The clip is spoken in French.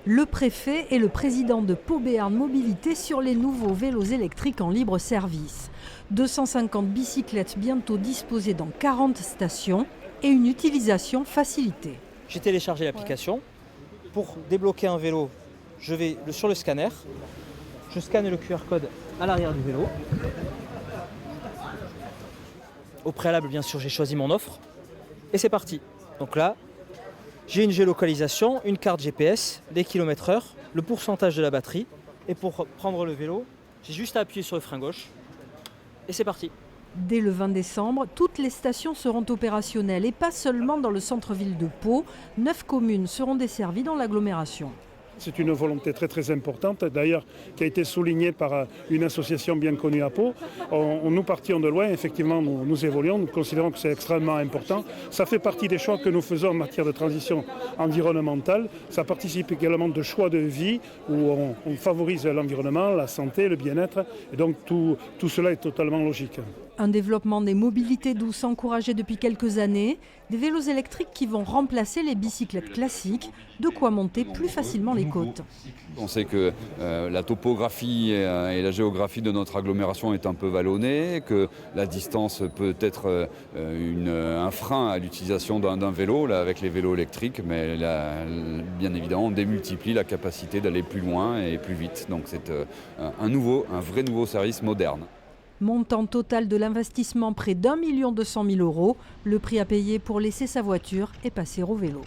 Le préfet et le président de Pau Béarn Mobilité sur les nouveaux vélos électriques en libre service. 250 bicyclettes bientôt disposées dans 40 stations et une utilisation facilitée. J'ai téléchargé l'application. Pour débloquer un vélo, je vais sur le scanner. Je scanne le QR code à l'arrière du vélo. Au préalable, bien sûr, j'ai choisi mon offre. Et c'est parti. Donc là, j'ai une géolocalisation, une carte GPS, les kilomètres/heure, le pourcentage de la batterie. Et pour prendre le vélo, j'ai juste à appuyer sur le frein gauche. Et c'est parti. Dès le 20 décembre, toutes les stations seront opérationnelles et pas seulement dans le centre-ville de Pau. 9 communes seront desservies dans l'agglomération. C'est une volonté très importante, d'ailleurs, qui a été soulignée par une association bien connue à Pau. Nous partions de loin, effectivement, nous évoluons, nous considérons que c'est extrêmement important. Ça fait partie des choix que nous faisons en matière de transition environnementale. Ça participe également de choix de vie où on favorise l'environnement, la santé, le bien-être. Et donc tout cela est totalement logique. Un développement des mobilités douces encouragé depuis quelques années, des vélos électriques qui vont remplacer les bicyclettes classiques, de quoi monter plus facilement les côtes. On sait que la topographie et la géographie de notre agglomération est un peu vallonnée, que la distance peut être un frein à l'utilisation d'un vélo là, avec les vélos électriques, mais là, bien évidemment on démultiplie la capacité d'aller plus loin et plus vite. Donc c'est un vrai nouveau service moderne. Montant total de l'investissement près d'1 200 000 €. Le prix à payer pour laisser sa voiture et passer au vélo.